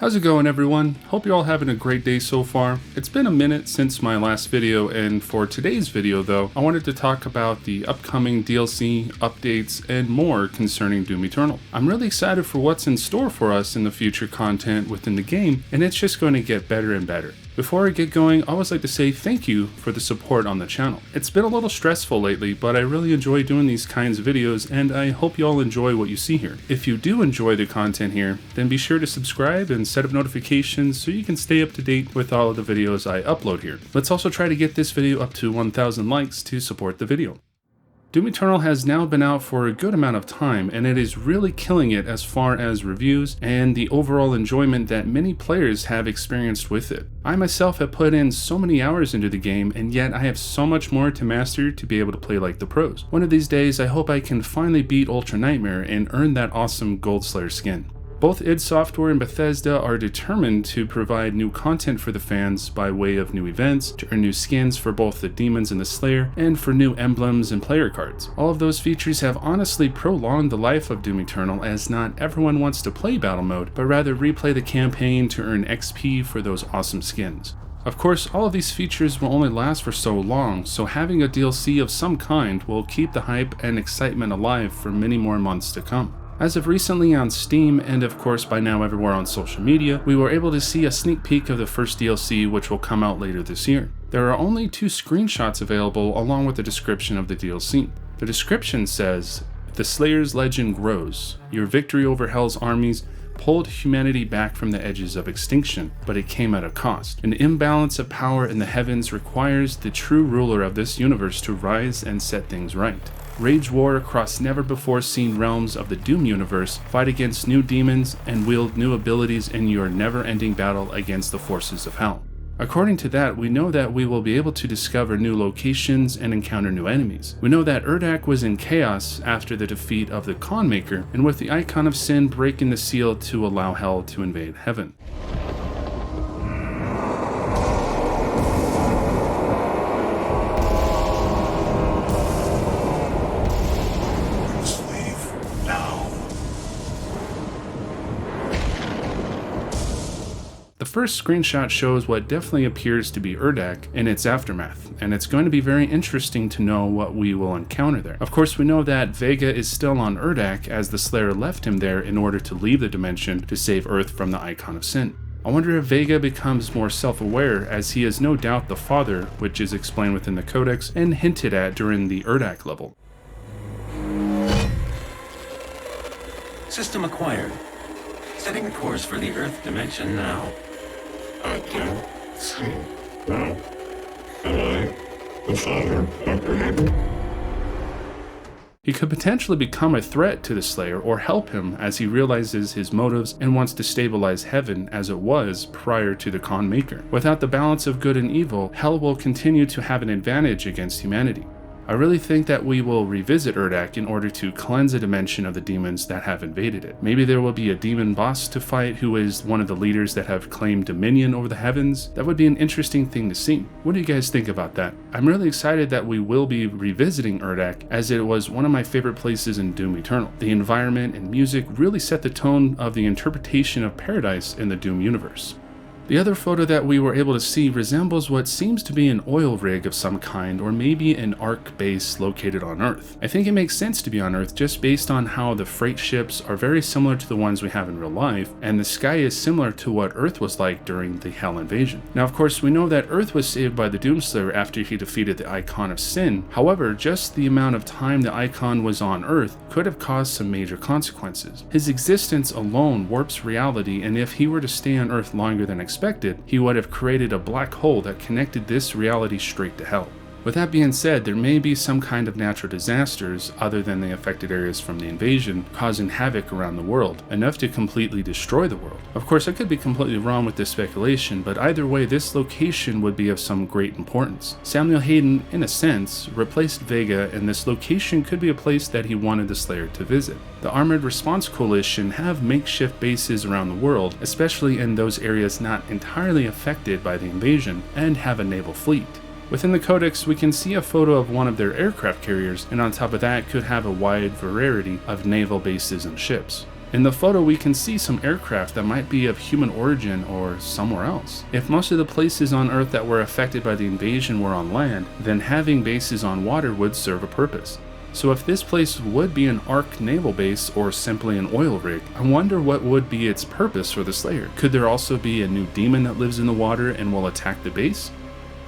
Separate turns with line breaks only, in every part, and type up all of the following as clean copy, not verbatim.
How's it going, everyone? Hope you're all having a great day so far. It's been a minute since my last video, and for today's video though, I wanted to talk about the upcoming DLC, updates, and more concerning Doom Eternal. I'm really excited for what's in store for us in the future content within the game, and it's just going to get better and better. Before I get going, I always like to say thank you for the support on the channel. It's been a little stressful lately, but I really enjoy doing these kinds of videos, and I hope you all enjoy what you see here. If you do enjoy the content here, then be sure to subscribe and set up notifications so you can stay up to date with all of the videos I upload here. Let's also try to get this video up to 1,000 likes to support the video. Doom Eternal has now been out for a good amount of time, and it is really killing it as far as reviews and the overall enjoyment that many players have experienced with it. I myself have put in so many hours into the game, and yet I have so much more to master to be able to play like the pros. One of these days, I hope I can finally beat Ultra Nightmare and earn that awesome Gold Slayer skin. Both id Software and Bethesda are determined to provide new content for the fans by way of new events, to earn new skins for both the demons and the Slayer, and for new emblems and player cards. All of those features have honestly prolonged the life of Doom Eternal, as not everyone wants to play Battle Mode, but rather replay the campaign to earn XP for those awesome skins. Of course, all of these features will only last for so long, so having a DLC of some kind will keep the hype and excitement alive for many more months to come. As of recently on Steam, and of course by now everywhere on social media, we were able to see a sneak peek of the first DLC, which will come out later this year. There are only 2 screenshots available along with the description of the DLC. The description says, "The Slayer's legend grows. Your victory over Hell's armies pulled humanity back from the edges of extinction, but it came at a cost. An imbalance of power in the heavens requires the true ruler of this universe to rise and set things right. Rage war across never-before-seen realms of the Doom universe, fight against new demons, and wield new abilities in your never-ending battle against the forces of hell." According to that, we know that we will be able to discover new locations and encounter new enemies. We know that Urdak was in chaos after the defeat of the Con Maker, and with the Icon of Sin breaking the seal to allow Hell to invade heaven. The first screenshot shows what definitely appears to be Urdak in its aftermath, and it's going to be very interesting to know what we will encounter there. Of course, we know that Vega is still on Urdak, as the Slayer left him there in order to leave the dimension to save Earth from the Icon of Sin. I wonder if Vega becomes more self-aware, as he is no doubt the father, which is explained within the Codex and hinted at during the Urdak level.
System acquired. Setting course for the Earth dimension now.
I can't see now. Am I the father apprehended?
He could potentially become a threat to the Slayer or help him as he realizes his motives and wants to stabilize heaven as it was prior to the Con Maker. Without the balance of good and evil, Hell will continue to have an advantage against humanity. I really think that we will revisit Urdak in order to cleanse a dimension of the demons that have invaded it. Maybe there will be a demon boss to fight who is one of the leaders that have claimed dominion over the heavens. That would be an interesting thing to see. What do you guys think about that? I'm really excited that we will be revisiting Urdak, as it was one of my favorite places in Doom Eternal. The environment and music really set the tone of the interpretation of paradise in the Doom universe. The other photo that we were able to see resembles what seems to be an oil rig of some kind, or maybe an Ark base located on Earth. I think it makes sense to be on Earth just based on how the freight ships are very similar to the ones we have in real life, and the sky is similar to what Earth was like during the Hell invasion. Now, of course, we know that Earth was saved by the Doomslayer after he defeated the Icon of Sin. However, just the amount of time the Icon was on Earth could have caused some major consequences. His existence alone warps reality, and if he were to stay on Earth longer than expected, he would have created a black hole that connected this reality straight to Hell. With that being said, there may be some kind of natural disasters other than the affected areas from the invasion causing havoc around the world, enough to completely destroy the world. Of course, I could be completely wrong with this speculation, but either way, this location would be of some great importance. Samuel Hayden, in a sense, replaced Vega, and this location could be a place that he wanted the Slayer to visit. The Armored Response Coalition have makeshift bases around the world, especially in those areas not entirely affected by the invasion, and have a naval fleet. Within the Codex, we can see a photo of one of their aircraft carriers, and on top of that could have a wide variety of naval bases and ships. In the photo we can see some aircraft that might be of human origin or somewhere else. If most of the places on Earth that were affected by the invasion were on land, then having bases on water would serve a purpose. So if this place would be an ARC naval base or simply an oil rig, I wonder what would be its purpose for the Slayer. Could there also be a new demon that lives in the water and will attack the base?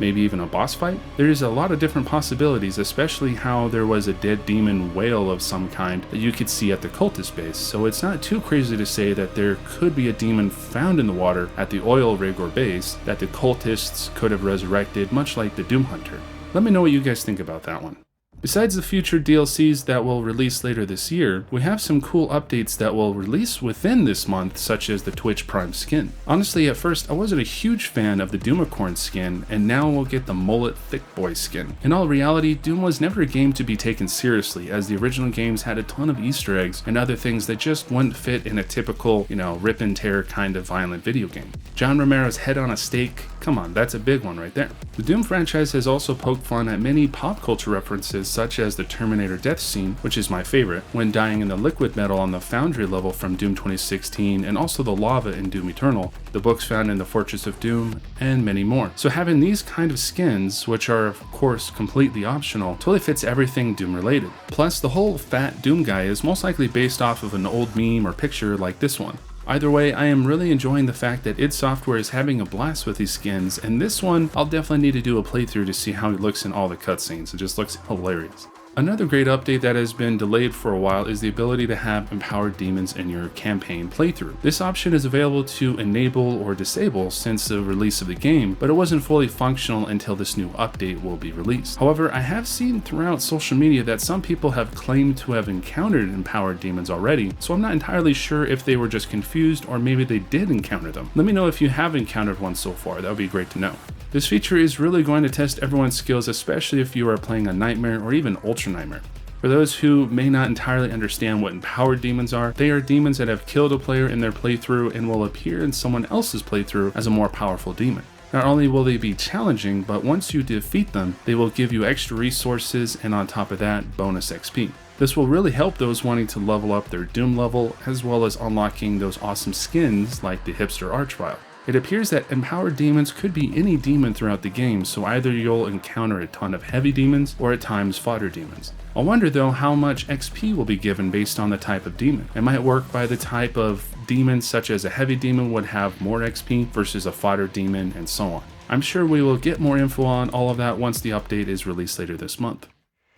Maybe even a boss fight? There's a lot of different possibilities, especially how there was a dead demon whale of some kind that you could see at the cultist base, so it's not too crazy to say that there could be a demon found in the water at the oil rig or base that the cultists could have resurrected, much like the Doom Hunter. Let me know what you guys think about that one. Besides the future DLCs that will release later this year, we have some cool updates that will release within this month, such as the Twitch Prime skin. Honestly, at first I wasn't a huge fan of the Doomicorn skin, and now we'll get the Mullet Thick Boy skin. In all reality, Doom was never a game to be taken seriously, as the original games had a ton of Easter eggs and other things that just wouldn't fit in a typical, rip and tear kind of violent video game. John Romero's head on a stake, come on, that's a big one right there. The Doom franchise has also poked fun at many pop culture references, such as the Terminator death scene, which is my favorite, when dying in the liquid metal on the Foundry level from Doom 2016, and also the lava in Doom Eternal, the books found in the Fortress of Doom, and many more. So having these kind of skins, which are of course completely optional, totally fits everything Doom related. Plus, the whole fat Doom guy is most likely based off of an old meme or picture like this one. Either way, I am really enjoying the fact that id Software is having a blast with these skins, and this one I'll definitely need to do a playthrough to see how it looks in all the cutscenes. It just looks hilarious. Another great update that has been delayed for a while is the ability to have empowered demons in your campaign playthrough. This option is available to enable or disable since the release of the game, but it wasn't fully functional until this new update will be released. However, I have seen throughout social media that some people have claimed to have encountered empowered demons already, so I'm not entirely sure if they were just confused or maybe they did encounter them. Let me know if you have encountered one so far, that would be great to know. This feature is really going to test everyone's skills, especially if you are playing a Nightmare or even Ultra Nightmare. For those who may not entirely understand what empowered demons are, they are demons that have killed a player in their playthrough and will appear in someone else's playthrough as a more powerful demon. Not only will they be challenging, but once you defeat them, they will give you extra resources and on top of that, bonus XP. This will really help those wanting to level up their Doom level, as well as unlocking those awesome skins like the Hipster Archvile. It appears that empowered demons could be any demon throughout the game, so either you'll encounter a ton of heavy demons or at times fodder demons. I wonder though how much XP will be given based on the type of demon. It might work by the type of demon, such as a heavy demon would have more XP versus a fodder demon and so on. I'm sure we will get more info on all of that once the update is released later this month.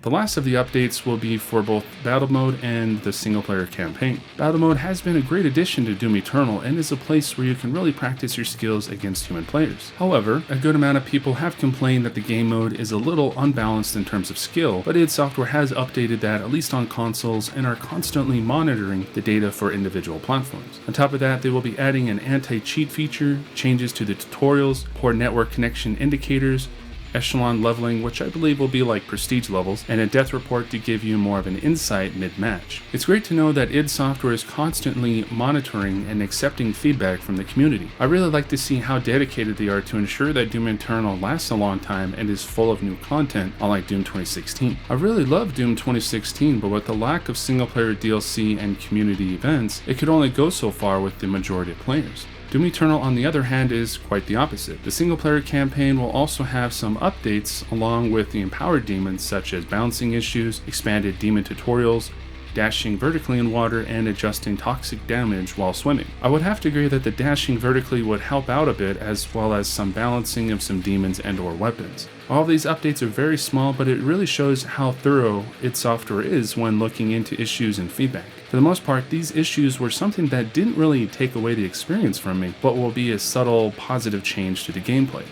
The last of the updates will be for both Battlemode and the single-player campaign. Battlemode has been a great addition to Doom Eternal and is a place where you can really practice your skills against human players. However, a good amount of people have complained that the game mode is a little unbalanced in terms of skill, but id Software has updated that at least on consoles and are constantly monitoring the data for individual platforms. On top of that, they will be adding an anti-cheat feature, changes to the tutorials, poor network connection indicators, echelon leveling, which I believe will be like prestige levels, and a death report to give you more of an insight mid-match. It's great to know that id Software is constantly monitoring and accepting feedback from the community. I really like to see how dedicated they are to ensure that Doom Eternal lasts a long time and is full of new content, unlike Doom 2016. I really love Doom 2016, but with the lack of single-player DLC and community events, it could only go so far with the majority of players. Doom Eternal, on the other hand, is quite the opposite. The single-player campaign will also have some updates along with the empowered demons, such as bouncing issues, expanded demon tutorials, dashing vertically in water, and adjusting toxic damage while swimming. I would have to agree that the dashing vertically would help out a bit, as well as some balancing of some demons and or weapons. All of these updates are very small, but it really shows how thorough id Software is when looking into issues and feedback. For the most part, these issues were something that didn't really take away the experience from me, but will be a subtle positive change to the gameplay.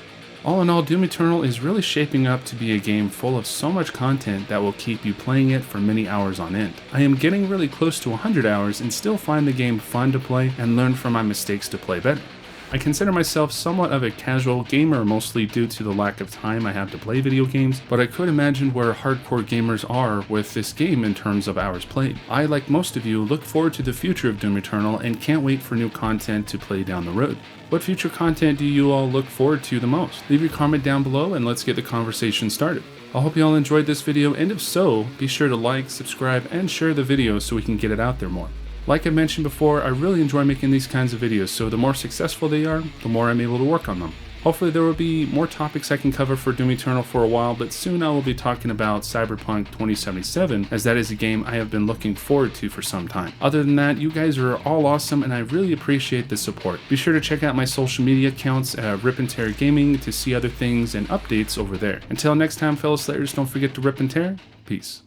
All in all, Doom Eternal is really shaping up to be a game full of so much content that will keep you playing it for many hours on end. I am getting really close to 100 hours and still find the game fun to play and learn from my mistakes to play better. I consider myself somewhat of a casual gamer, mostly due to the lack of time I have to play video games, but I could imagine where hardcore gamers are with this game in terms of hours played. I, like most of you, look forward to the future of Doom Eternal and can't wait for new content to play down the road. What future content do you all look forward to the most? Leave your comment down below and let's get the conversation started. I hope you all enjoyed this video, and if so, be sure to like, subscribe, and share the video so we can get it out there more. Like I mentioned before, I really enjoy making these kinds of videos, so the more successful they are, the more I'm able to work on them. Hopefully there will be more topics I can cover for Doom Eternal for a while, but soon I will be talking about Cyberpunk 2077, as that is a game I have been looking forward to for some time. Other than that, you guys are all awesome and I really appreciate the support. Be sure to check out my social media accounts at RipNtear Gaming to see other things and updates over there. Until next time, fellow Slayers, don't forget to rip and tear. Peace.